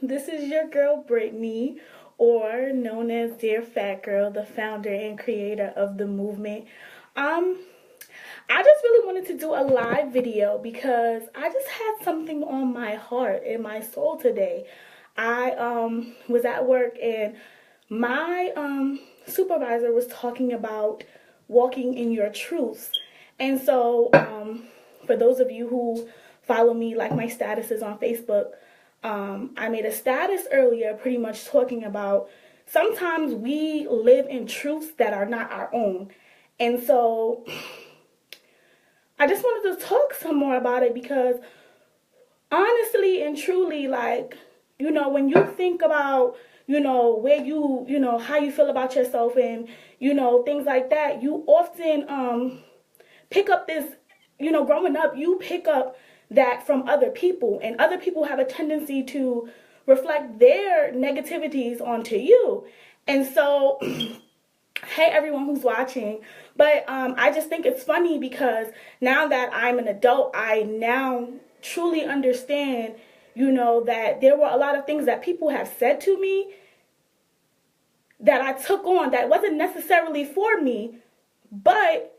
This is your girl Brittany, or known as Dear Fat Girl, the founder and creator of the movement. Um, I just really wanted to do a live video because I just had something on my heart and my soul today. I was at work and my supervisor was talking about walking in your truth. And so for those of you who follow me, like my statuses on Facebook, I made a status earlier pretty much talking about sometimes we live in truths that are not our own. And so I just wanted to talk some more about it because honestly and truly, when you think about, where how you feel about yourself and, things like that, you often pick up this, growing up, you pick up that from other people, and other people have a tendency to reflect their negativities onto you. And so, hey, everyone who's watching, but I just think it's funny because now that I'm an adult, I now truly understand, that there were a lot of things that people have said to me that I took on that wasn't necessarily for me, but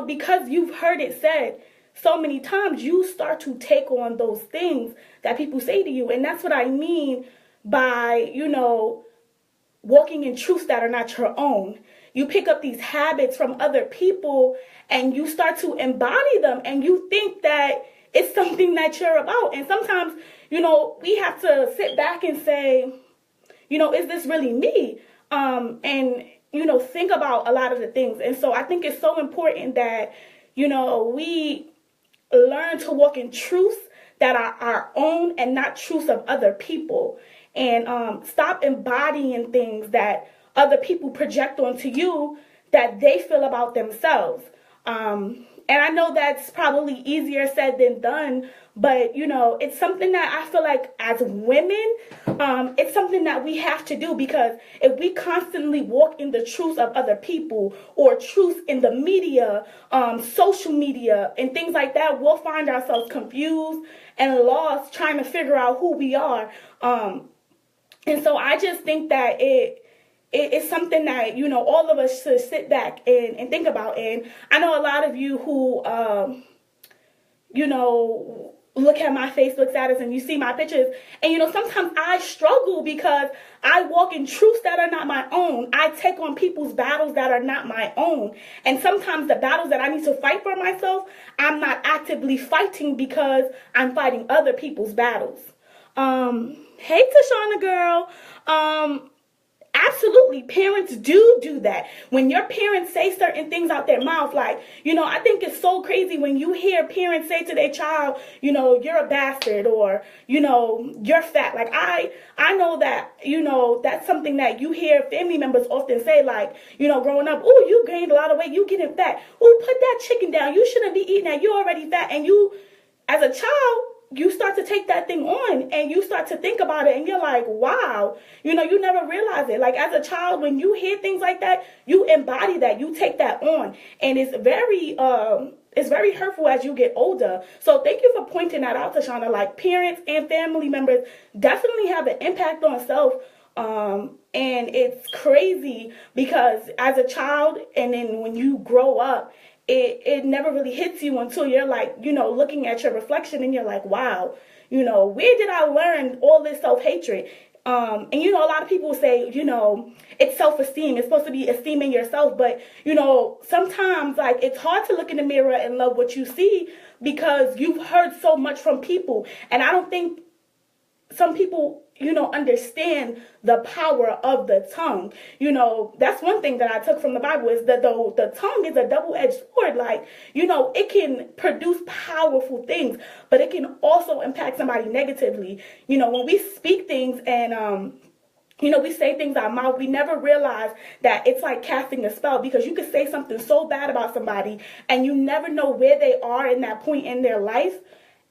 because you've heard it said so many times, you start to take on those things that people say to you. And that's what I mean by, walking in truths that are not your own. You pick up these habits from other people and you start to embody them, and you think that it's something that you're about. And sometimes, we have to sit back and say, is this really me? And think about a lot of the things. And so I think it's so important that, we learn to walk in truths that are our own and not truths of other people. And stop embodying things that other people project onto you that they feel about themselves. And I know that's probably easier said than done, but it's something that I feel like as women, it's something that we have to do, because if we constantly walk in the truth of other people or truth in the media, social media and things like that, we'll find ourselves confused and lost trying to figure out who we are. And so I just think that it's something that, all of us should sit back and think about. And I know a lot of you who, look at my Facebook status and you see my pictures. And, sometimes I struggle because I walk in truths that are not my own. I take on people's battles that are not my own. And sometimes the battles that I need to fight for myself, I'm not actively fighting because I'm fighting other people's battles. Hey, Tashana girl. Absolutely, parents do that. When your parents say certain things out their mouth, I think it's so crazy when you hear parents say to their child, you're a bastard, or, you're fat. I know that, that's something that you hear family members often say, growing up, oh, you gained a lot of weight, you getting fat. Oh, put that chicken down. You shouldn't be eating that. You're already fat. And you, as a child, you start to take that thing on and you start to think about it and you're like, wow, you never realize it. Like as a child, when you hear things like that, you embody that, you take that on. And it's very hurtful as you get older. So thank you for pointing that out, Tashana. Like parents and family members definitely have an impact on self. And it's crazy because as a child and then when you grow up, it never really hits you until you're looking at your reflection and you're like, wow, where did I learn all this self-hatred? And a lot of people say, it's self-esteem. It's supposed to be esteeming yourself. But, sometimes it's hard to look in the mirror and love what you see because you've heard so much from people. And I don't think some people, understand the power of the tongue. That's one thing that I took from the Bible is that the tongue is a double-edged sword. It can produce powerful things, but it can also impact somebody negatively. When we speak things and, we say things out of mouth, we never realize that it's like casting a spell, because you could say something so bad about somebody and you never know where they are in that point in their life,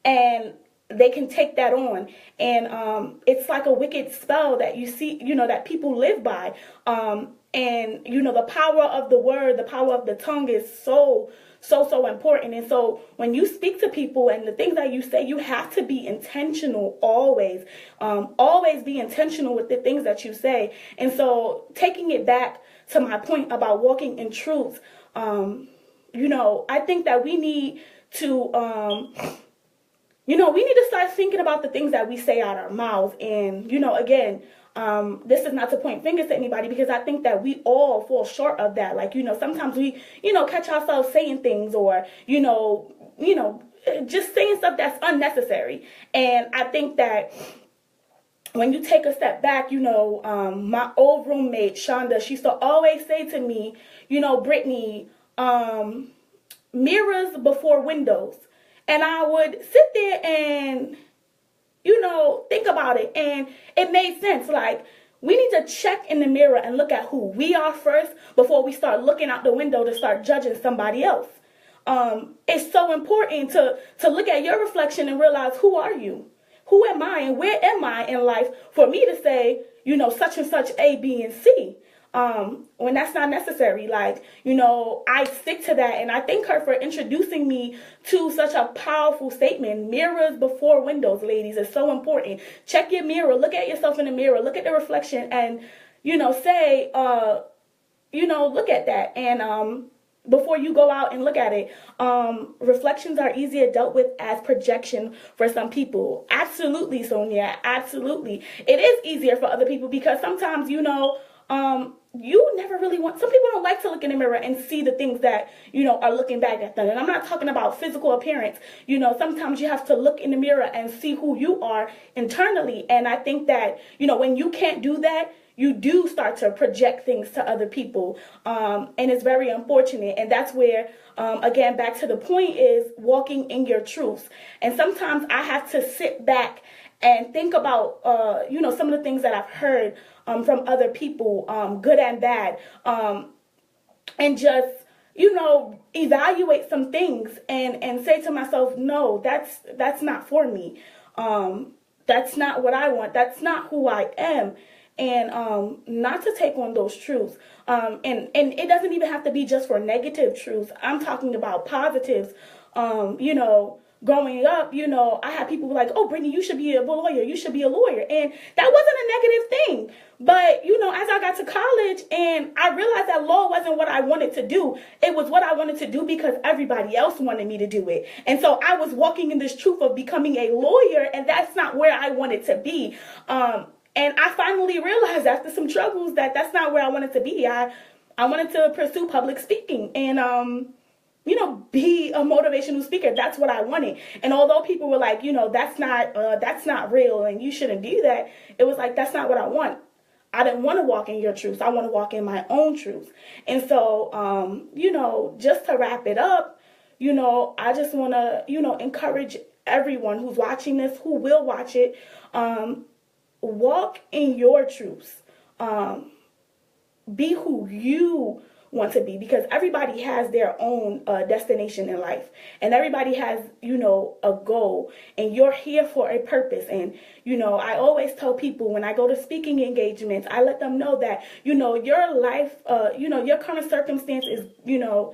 and they can take that on. And it's like a wicked spell that you see, that people live by. And, you know, the power of the word, the power of the tongue is so important. And so when you speak to people and the things that you say, you have to be intentional always. Always be intentional with the things that you say. And so taking it back to my point about walking in truth, you know, I think that we need to, you know, we need to start thinking about the things that we say out our mouths. And, you know, again, this is not to point fingers to anybody, because I think that we all fall short of that. Like, you know, sometimes we, you know, catch ourselves saying things, or, you know, just saying stuff that's unnecessary. And I think that when you take a step back, you know, my old roommate, Shonda, she used to always say to me, you know, Brittany, mirrors before windows. And I would sit there and, you know, think about it. And it made sense. Like, we need to check in the mirror and look at who we are first before we start looking out the window to start judging somebody else. It's so important to look at your reflection and realize, who are you? Who am I and where am I in life for me to say, you know, such and such A, B, and C? When that's not necessary. Like, you know, I stick to that, and I thank her for introducing me to such a powerful statement. Mirrors before windows, ladies, is so important. Check your mirror, look at yourself in the mirror, look at the reflection, and, you know, say, you know, look at that. And, before you go out and look at it, reflections are easier dealt with as projection for some people. Absolutely, Sonia, absolutely. It is easier for other people because sometimes, you know, you never really want, some people don't like to look in the mirror and see the things that, you know, are looking back at them. And I'm not talking about physical appearance. You know, sometimes you have to look in the mirror and see who you are internally. And I think that, you know, when you can't do that, you do start to project things to other people. And it's very unfortunate. And that's where, again, back to the point is walking in your truth. And sometimes I have to sit back and think about, you know, some of the things that I've heard from other people, good and bad, and just, you know, evaluate some things and say to myself, no, that's not for me. That's not what I want. That's not who I am. And not to take on those truths. And it doesn't even have to be just for negative truths. I'm talking about positives. You know, growing up, you know, I had people like, oh, Brittany, you should be a lawyer. You should be a lawyer. And that wasn't a negative thing. But, you know, as I got to college and I realized that law wasn't what I wanted to do. It was what I wanted to do because everybody else wanted me to do it. And so I was walking in this truth of becoming a lawyer, and that's not where I wanted to be. And I finally realized after some struggles that that's not where I wanted to be. I wanted to pursue public speaking and, you know, be a motivational speaker. That's what I wanted. And although people were like, you know, that's not real and you shouldn't do that, it was like, that's not what I want. I didn't want to walk in your truth. I want to walk in my own truth. And so, you know, just to wrap it up, you know, I just want to, you know, encourage everyone who's watching this, who will watch it, walk in your truths. Be who you want to be, because everybody has their own destination in life, and everybody has, you know, a goal, and you're here for a purpose. And, you know, I always tell people when I go to speaking engagements, I let them know that, you know, your life, you know, your current circumstance is, you know,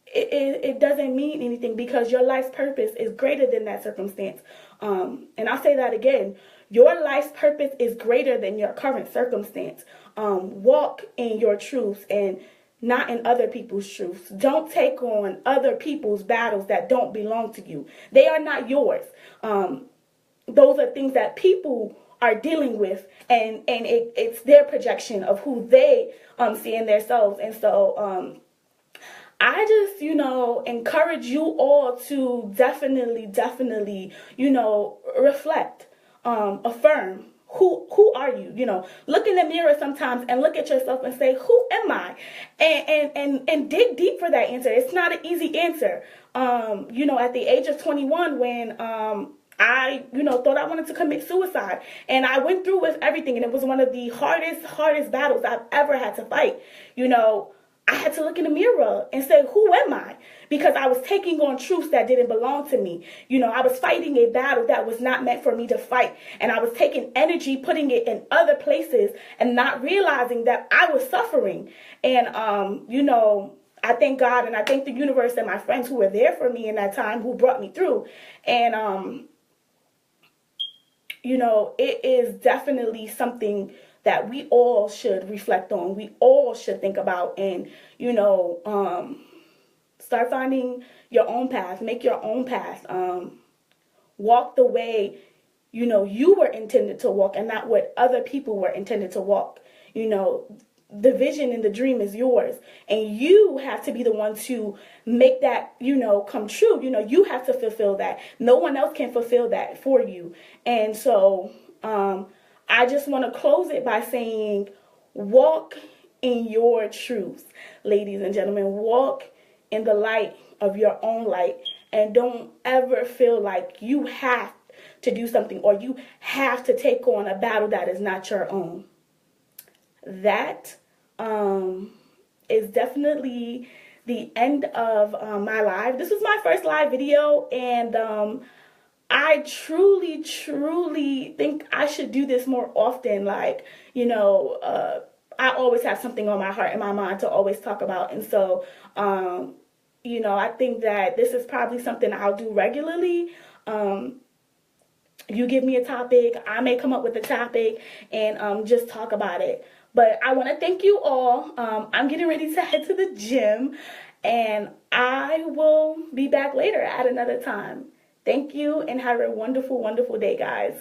it doesn't mean anything, because your life's purpose is greater than that circumstance. And I'll say that again. Your life's purpose is greater than your current circumstance. Walk in your truth and not in other people's truths. Don't take on other people's battles that don't belong to you. They are not yours. Those are things that people are dealing with, and it's their projection of who they see in themselves. And so I just, you know, encourage you all to definitely, you know, reflect. Affirm. Who are you? You know, look in the mirror sometimes and look at yourself and say, who am I? And dig deep for that answer. It's not an easy answer. You know, at the age of 21, when I, you know, thought I wanted to commit suicide, and I went through with everything, and it was one of the hardest battles I've ever had to fight. You know, I had to look in the mirror and say, who am I? Because I was taking on truths that didn't belong to me. You know, I was fighting a battle that was not meant for me to fight. And I was taking energy, putting it in other places and not realizing that I was suffering. And, you know, I thank God and I thank the universe and my friends who were there for me in that time, who brought me through. And, you know, it is definitely something that we all should reflect on. We all should think about and, you know, start finding your own path, make your own path, walk the way, you know, you were intended to walk and not what other people were intended to walk. You know, the vision and the dream is yours and you have to be the one to make that, you know, come true. You know, you have to fulfill that. No one else can fulfill that for you. And so, I just want to close it by saying, walk in your truth, ladies and gentlemen. Walk in the light of your own light and don't ever feel like you have to do something or you have to take on a battle that is not your own. That is definitely the end of my live. This was my first live video, and I truly think I should do this more often. Like, you know, I always have something on my heart and my mind to always talk about. And so, you know, I think that this is probably something I'll do regularly. You give me a topic, I may come up with a topic and just talk about it. But I want to thank you all. I'm getting ready to head to the gym, and I will be back later at another time. Thank you and have a wonderful, wonderful day, guys.